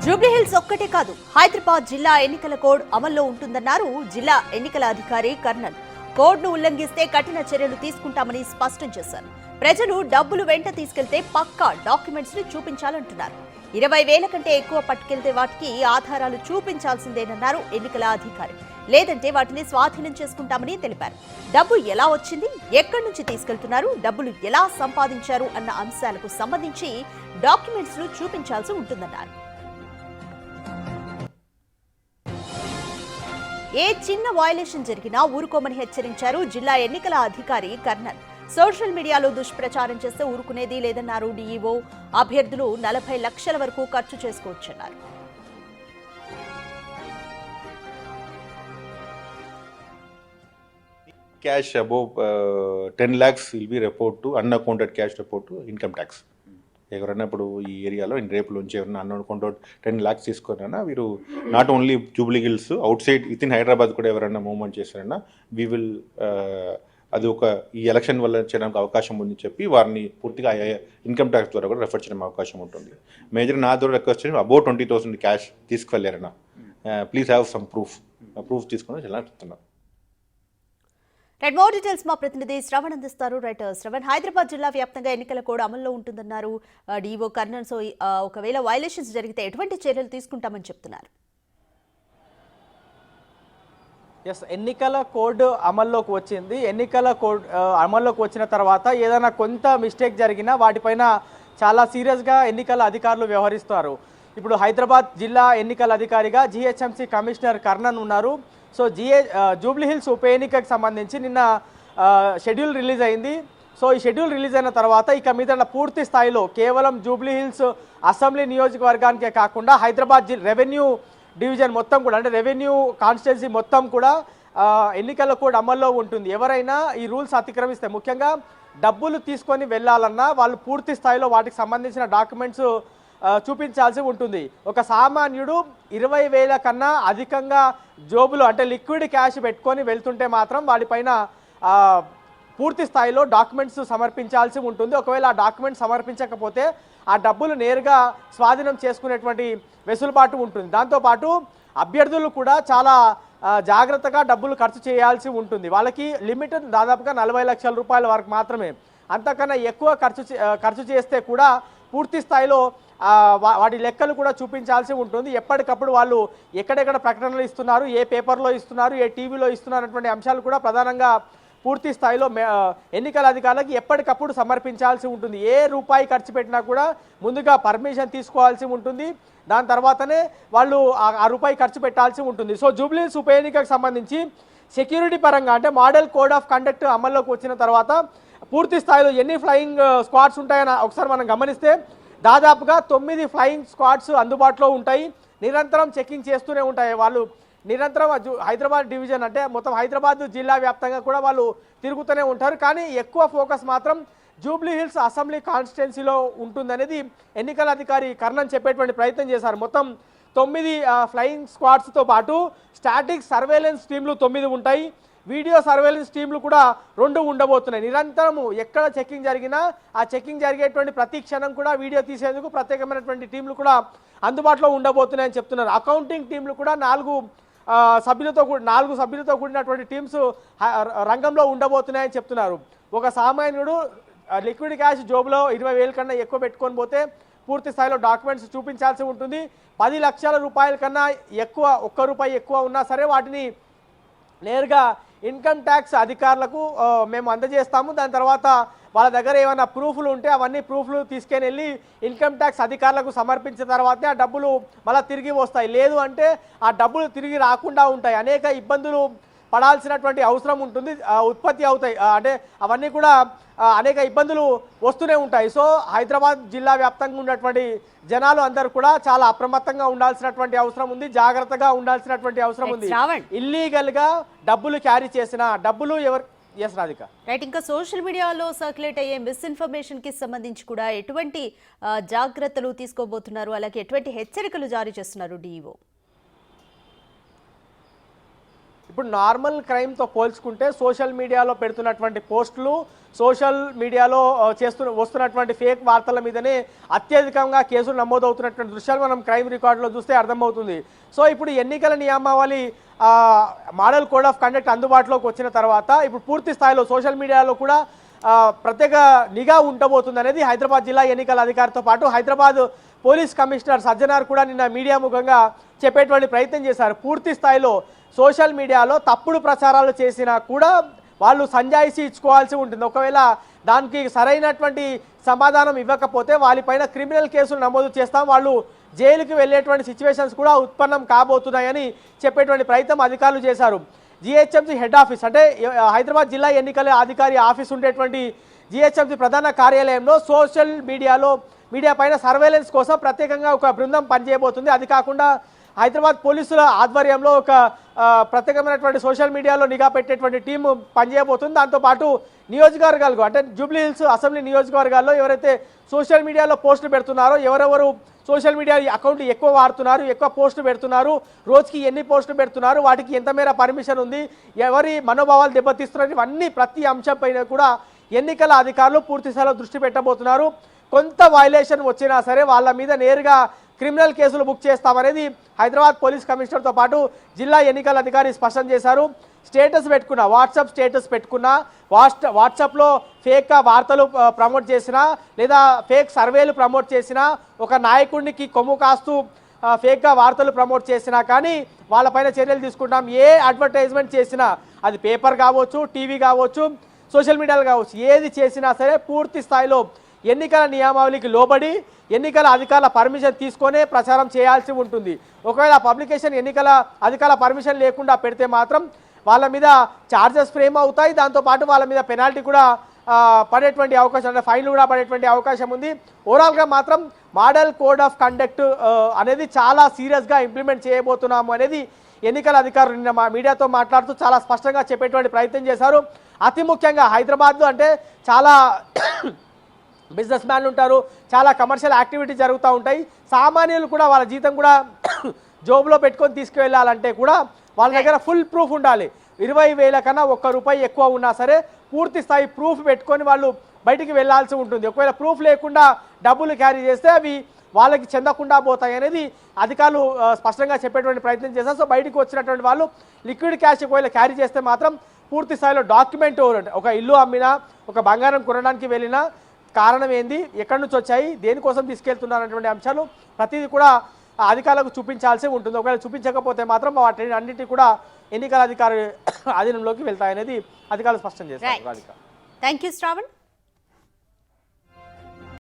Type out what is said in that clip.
జూబ్లీహిల్స్ ఒక్కటే కాదు, హైదరాబాద్ జిల్లా ఎన్నికల కోడ్ అమల్లో ఉంటుందన్నారు జిల్లా ఎన్నికల అధికారి కర్నల్. కోడ్ను ఉల్లంఘిస్తే కఠిన చర్యలు తీసుకుంటామని స్పష్టం చేశారు. ప్రజలు డబ్బులు వెంట తీసుకెళ్తే పక్కా డాక్యుమెంట్స్ ని చూపించాలంటున్నారు. 20,000 కంటే ఎక్కువ పట్టుకెళ్తే వాటికి ఆధారాలు చూపించాల్సిందేనన్నారు ఎన్నికల అధికారి. లేదంటే వాటిని స్వాధీనం చేసుకుంటామని తెలిపారు. డబ్బు ఎలా వచ్చింది, ఎక్కడి నుంచి తీసుకెళ్తున్నారు, డబ్బులు ఎలా సంపాదించారు అన్న అంశాలకు సంబంధించి డాక్యుమెంట్స్ ను చూపించాల్సి ఉంటుందన్నారు. ఏ చిన్న వయలేషన్ జరిగినా ఊరుకోమని హెచ్చరించారు జిల్లా ఎన్నికల అధికారి కర్నల్. సోషల్ మీడియాలో దుష్ప్రచారం చేస్తే ఊరుకునేది లేదన్నారు డీఈఓ. అభ్యర్థులు 40 లక్షల వరకు ఖర్చు చేసుకోవచ్చన్నారు. Cash above 10 lakhs will be report to unaccounted cash report to income tax. ఎవరైనా ఇప్పుడు ఈ ఏరియాలో రేపులోంచి ఎవరైనా అన్అకౌంటెడ్ 10 lakhs తీసుకున్నా వీరు not only Jubilee hills out side with in Hyderabad కూడా ఎవరైనా మూవ్మెంట్ చేశారన్నా వీ విల్ అది ఒక ఈ ఎలక్షన్ వల్ల చేయడానికి అవకాశం ఉందని చెప్పి వారిని పూర్తిగా ఇన్కమ్ ట్యాక్స్ ద్వారా కూడా రెఫర్ చేయడం అవకాశం ఉంటుంది. మేజర్ నా ద్వారా రిక్వెస్ట్ చేయడం అబౌట్ 20,000 క్యాష్ తీసుకువెళ్ళారన్నా ప్లీజ్ హ్యావ్ సమ్ ప్రూఫ్ తీసుకుని ఇలా చెప్తున్నాను. రైట్, మోర్ డీటెయిల్స్ మా ప్రతినిధి శ్రవణ్ అందిస్తారు. రైట్ శ్రవణ్, హైదరాబాద్ జిల్లా వ్యాప్తంగా ఎన్నికల కోడ్ అమల్లో ఉంటుందన్నారు డీఓ కర్నల్. సో ఒకవేళ వైలేషన్స్ జరిగితే ఎటువంటి చర్యలు తీసుకుంటామని చెప్తున్నారు? ఎస్, ఎన్నికల కోడ్ అమల్లోకి వచ్చింది. ఎన్నికల కోడ్ అమల్లోకి వచ్చిన తర్వాత ఏదైనా కొంత మిస్టేక్ జరిగినా వాటిపైన చాలా సీరియస్గా ఎన్నికల అధికారులు వ్యవహరిస్తారు. ఇప్పుడు హైదరాబాద్ జిల్లా ఎన్నికల అధికారిగా జిహెచ్ఎంసీ కమిషనర్ కర్ణన్ ఉన్నారు. సో జూబ్లీహిల్స్ ఉప ఎన్నికకు సంబంధించి నిన్న షెడ్యూల్ రిలీజ్ అయింది. సో ఈ షెడ్యూల్ రిలీజ్ అయిన తర్వాత ఇక మీద పూర్తి స్థాయిలో కేవలం జూబ్లీహిల్స్ అసెంబ్లీ నియోజకవర్గానికే కాకుండా హైదరాబాద్ రెవెన్యూ డివిజన్ మొత్తం కూడా, అంటే రెవెన్యూ కాన్స్టిట్యున్సీ మొత్తం కూడా ఎన్నికల కోడ్ అమల్లో ఉంటుంది. ఎవరైనా ఈ రూల్స్ అతిక్రమిస్తే, ముఖ్యంగా డబ్బులు తీసుకొని వెళ్ళాలన్నా వాళ్ళు పూర్తి స్థాయిలో వాటికి సంబంధించిన డాక్యుమెంట్స్ చూపించాల్సి ఉంటుంది. ఒక సామాన్యుడు 20,000 కన్నా అధికంగా జోబులు అంటే లిక్విడ్ క్యాష్ పెట్టుకొని వెళ్తుంటే మాత్రం వాటిపైన పూర్తి స్థాయిలో డాక్యుమెంట్స్ సమర్పించాల్సి ఉంటుంది. ఒకవేళ ఆ డాక్యుమెంట్స్ సమర్పించకపోతే ఆ డబ్బులు నేరుగా స్వాధీనం చేసుకునేటువంటి వెసులుబాటు ఉంటుంది. దాంతోపాటు అభ్యర్థులు కూడా చాలా జాగ్రత్తగా డబ్బులు ఖర్చు చేయాల్సి ఉంటుంది. వాళ్ళకి లిమిట్ దాదాపుగా 40 లక్షల రూపాయల వరకు మాత్రమే. అంతకన్నా ఎక్కువ ఖర్చు చేస్తే కూడా పూర్తి స్థాయిలో వాటి లెక్కలు కూడా చూపించాల్సి ఉంటుంది. ఎప్పటికప్పుడు వాళ్ళు ఎక్కడెక్కడ ప్రకటనలు ఇస్తున్నారు, ఏ పేపర్లో ఇస్తున్నారు, ఏ టీవీలో ఇస్తున్నారు అటువంటి అంశాలు కూడా ప్రధానంగా పూర్తి స్థాయిలో ఎన్నికల అధికారులకు ఎప్పటికప్పుడు సమర్పించాల్సి ఉంటుంది. ఏ రూపాయి ఖర్చు పెట్టినా కూడా ముందుగా పర్మిషన్ తీసుకోవాల్సి ఉంటుంది. దాని తర్వాతనే వాళ్ళు ఆ రూపాయి ఖర్చు పెట్టాల్సి ఉంటుంది. సో జూబ్లీహిల్స్ ఉప ఎన్నికకు సంబంధించి సెక్యూరిటీ పరంగా అంటే మోడల్ కోడ్ ఆఫ్ కండక్ట్ అమల్లోకి వచ్చిన తర్వాత పూర్తి స్థాయిలో ఎన్ని ఫ్లయింగ్ స్క్వాడ్స్ ఉంటాయని ఒకసారి మనం గమనిస్తే దాదాపుగా 9 ఫ్లయింగ్ స్క్వాడ్స్ అందుబాటులో ఉంటాయి. నిరంతరం చెకింగ్ చేస్తూనే ఉంటాయి. వాళ్ళు నిరంతరం హైదరాబాద్ డివిజన్ అంటే మొత్తం హైదరాబాద్ జిల్లా వ్యాప్తంగా కూడా వాళ్ళు తిరుగుతూనే ఉంటారు. కానీ ఎక్కువ ఫోకస్ మాత్రం జూబ్లీహిల్స్ అసెంబ్లీ కాన్స్టిట్యున్సీలో ఉంటుందనేది ఎన్నికల అధికారి కర్ణన్ చెప్పేటువంటి ప్రయత్నం చేశారు. మొత్తం 9 ఫ్లయింగ్ స్క్వాడ్స్తో పాటు స్టాటిక్ సర్వేలెన్స్ టీంలు 9 ఉంటాయి. వీడియో సర్వేలెన్స్ టీంలు కూడా 2 ఉండబోతున్నాయి. నిరంతరము ఎక్కడ చెకింగ్ జరిగినా ఆ చెకింగ్ జరిగేటువంటి ప్రతి క్షణం కూడా వీడియో తీసేందుకు ప్రత్యేకమైనటువంటి టీంలు కూడా అందుబాటులో ఉండబోతున్నాయని చెప్తున్నారు. అకౌంటింగ్ టీంలు కూడా 4 సభ్యులతో కూడినటువంటి టీమ్స్ రంగంలో ఉండబోతున్నాయని చెప్తున్నారు. ఒక సామాన్యుడు లిక్విడ్ క్యాష్ జోబులో 20,000 కన్నా ఎక్కువ పెట్టుకొని పోతే పూర్తి స్థాయిలో డాక్యుమెంట్స్ చూపించాల్సి ఉంటుంది. 10 లక్షల రూపాయల కన్నా ఎక్కువ, ₹1 ఎక్కువ ఉన్నా సరే వాటిని నేరుగా ఇన్కమ్ ట్యాక్స్ అధికారులకు మేము అందజేస్తాము. దాని తర్వాత వాళ్ళ దగ్గర ఏమైనా ప్రూఫ్లు ఉంటే అవన్నీ ప్రూఫ్లు తీసుకొని వెళ్ళి ఇన్కమ్ ట్యాక్స్ అధికారులకు సమర్పించిన తర్వాతే ఆ డబ్బులు మళ్ళీ తిరిగి వస్తాయి. లేదు అంటే ఆ డబ్బులు తిరిగి రాకుండా ఉంటాయి. అనేక ఇబ్బందులు పడాల్సినటువంటి అవసరం ఉంటుంది, ఉత్పత్తి అవుతాయి. అంటే అవన్నీ కూడా అనేక ఇబ్బందులు వస్తూనే ఉంటాయి. సో హైదరాబాద్ జిల్లా వ్యాప్తంగా ఉన్నటువంటి జనాలు అందరూ కూడా చాలా అప్రమత్తంగా ఉండాల్సినటువంటి అవసరం ఉంది, జాగ్రత్తగా ఉండాల్సినటువంటి అవసరం ఉంది. ఇల్లీగల్ గా డబ్బులు క్యారీ చేసిన డబ్బులు ఎవరు రాధిక రైట్, ఇంకా సోషల్ మీడియాలో సర్క్యులేట్ అయ్యే మిస్ఇన్ఫర్మేషన్ కి సంబంధించి కూడా ఎటువంటి జాగ్రత్తలు తీసుకోబోతున్నారు, అలాగే ఎటువంటి హెచ్చరికలు జారీ చేస్తున్నారు డీఈఓ? ఇప్పుడు నార్మల్ క్రైమ్తో పోల్చుకుంటే సోషల్ మీడియాలో పెడుతున్నటువంటి పోస్టులు సోషల్ మీడియాలో వస్తున్నటువంటి ఫేక్ వార్తల మీదనే అత్యధికంగా కేసులు నమోదవుతున్నటువంటి దృశ్యాలు మనం క్రైమ్ రికార్డులో చూస్తే అర్థమవుతుంది. సో ఇప్పుడు ఎన్నికల నియమావళి మోడల్ కోడ్ ఆఫ్ కండక్ట్ అందుబాటులోకి వచ్చిన తర్వాత ఇప్పుడు పూర్తి స్థాయిలో సోషల్ మీడియాలో కూడా ప్రత్యేక నిఘా ఉండబోతుంది అనేది హైదరాబాద్ జిల్లా ఎన్నికల అధికారితో పాటు హైదరాబాద్ పోలీస్ కమిషనర్ సజ్జనార్ కూడా నిన్న మీడియా ముఖంగా చెప్పేటువంటి ప్రయత్నం చేశారు. పూర్తి స్థాయిలో సోషల్ మీడియాలో తప్పుడు ప్రచారాలు చేసినా కూడా వాళ్ళు సంజాయిషి ఇచ్చుకోవాల్సి ఉంటుంది. ఒకవేళ దానికి సరైనటువంటి సమాధానం ఇవ్వకపోతే వాళ్ళపైన క్రిమినల్ కేసులు నమోదు చేస్తాం, వాళ్ళు జైలుకి వెళ్ళేటువంటి సిచ్యువేషన్స్ కూడా ఉత్పన్నం కాబోతున్నాయని చెప్పేటువంటి ప్రయత్నం అధికారులు చేశారు. జిహెచ్ఎంసీ హెడ్ ఆఫీస్ అంటే హైదరాబాద్ జిల్లా ఎన్నికల అధికారి ఆఫీస్ ఉండేటువంటి జిహెచ్ఎంసీ ప్రధాన కార్యాలయంలో సోషల్ మీడియా పైన సర్వేలెన్స్ కోసం ప్రత్యేకంగా ఒక బృందం పనిచేయబోతుంది. అది కాకుండా హైదరాబాద్ పోలీసుల ఆధ్వర్యంలో ఒక ప్రత్యేకమైనటువంటి సోషల్ మీడియాలో నిఘా పెట్టేటువంటి టీం పనిచేయబోతుంది. దాంతోపాటు నియోజకవర్గాలకు అంటే జూబ్లీ హిల్స్ అసెంబ్లీ నియోజకవర్గాల్లో ఎవరైతే సోషల్ మీడియాలో పోస్టులు పెడుతున్నారో, ఎవరెవరు సోషల్ మీడియా అకౌంట్ ఎక్కువ వాడుతున్నారు, ఎక్కువ పోస్టులు పెడుతున్నారు, రోజుకి ఎన్ని పోస్టులు పెడుతున్నారు, వాటికి ఎంత మేర పర్మిషన్ ఉంది, ఎవరి మనోభావాలు దెబ్బతీస్తున్నారు, ఇవన్నీ ప్రతి అంశంపైన కూడా ఎన్నికల అధికారులు పూర్తి స్థాయిలో దృష్టి పెట్టబోతున్నారు. కొంత వైలేషన్ వచ్చినా సరే వాళ్ళ మీద నేరుగా క్రిమినల్ కేసులు బుక్ చేస్తామనేది హైదరాబాద్ పోలీస్ కమిషనర్తో పాటు జిల్లా ఎన్నికల అధికారి స్పష్టం చేశారు. స్టేటస్ పెట్టుకున్నా, వాట్సాప్ స్టేటస్ పెట్టుకున్నా, వాట్సాప్లో ఫేక్ వార్తలు ప్రమోట్ చేసినా లేదా ఫేక్ సర్వేలు ప్రమోట్ చేసినా, ఒక నాయకుడికి కొమ్ము కాస్తూ ఫేక్గా వార్తలు ప్రమోట్ చేసినా కానీ వాళ్ళపైన చర్యలు తీసుకుంటాం. ఏ అడ్వర్టైజ్మెంట్ చేసినా అది పేపర్ కావచ్చు, టీవీ కావచ్చు, సోషల్ మీడియాలో కావచ్చు, ఏది చేసినా సరే పూర్తి స్థాయిలో ఎన్నికల నియమావళికి లోబడి ఎన్నికల అధికారుల పర్మిషన్ తీసుకొనే ప్రచారం చేయాల్సి ఉంటుంది. ఒకవేళ పబ్లికేషన్ ఎన్నికల అధికారుల పర్మిషన్ లేకుండా పెడితే మాత్రం వాళ్ళ మీద ఛార్జెస్ ఫ్రేమ్ అవుతాయి. దాంతోపాటు వాళ్ళ మీద పెనాల్టీ కూడా పడేటువంటి అవకాశం, అంటే ఫైన్లు కూడా పడేటువంటి అవకాశం ఉంది. ఓవరాల్గా మాత్రం మోడల్ కోడ్ ఆఫ్ కండక్ట్ అనేది చాలా సీరియస్గా ఇంప్లిమెంట్ చేయబోతున్నాము అనేది ఎన్నికల అధికారులు నిన్న మా మీడియాతో మాట్లాడుతూ చాలా స్పష్టంగా చెప్పేటువంటి ప్రయత్నం చేశారు. అతి ముఖ్యంగా హైదరాబాద్లో అంటే చాలా బిజినెస్ మ్యాన్లు ఉంటారు, చాలా కమర్షియల్ యాక్టివిటీ జరుగుతూ ఉంటాయి. సామాన్యులు కూడా వాళ్ళ జీతం కూడా జోబులో పెట్టుకొని తీసుకువెళ్ళాలంటే కూడా వాళ్ళ దగ్గర ఫుల్ ప్రూఫ్ ఉండాలి. 20,000 కన్నా ₹1 ఎక్కువ ఉన్నా సరే పూర్తి స్థాయి ప్రూఫ్ పెట్టుకొని వాళ్ళు బయటికి వెళ్లాల్సి ఉంటుంది. ఒకవేళ ప్రూఫ్ లేకుండా డబ్బులు క్యారీ చేస్తే అవి వాళ్ళకి చెందకుండా పోతాయి అనేది అధికారులు స్పష్టంగా చెప్పేటువంటి ప్రయత్నం చేశారు. సో బయటికి వచ్చినటువంటి వాళ్ళు లిక్విడ్ క్యాష్ ఒకవేళ క్యారీ చేస్తే మాత్రం పూర్తి స్థాయిలో డాక్యుమెంట్, ఒక ఇల్లు అమ్మినా, ఒక బంగారం కొనడానికి వెళ్ళినా కారణం ఏంది, ఎక్కడి నుంచి వచ్చాయి, దేనికోసం తీసుకెళ్తున్నారనేటువంటి అంశాలు ప్రతిదీ కూడా అధికారులకు చూపించాల్సి ఉంటుంది. ఒకవేళ చూపించకపోతే మాత్రం వాటి అన్నింటి కూడా ఎన్నికల అధికారి అధీనంలోకి వెళ్తాయనేది అధికారులు స్పష్టం చేస్తారు. Thank you Shravan.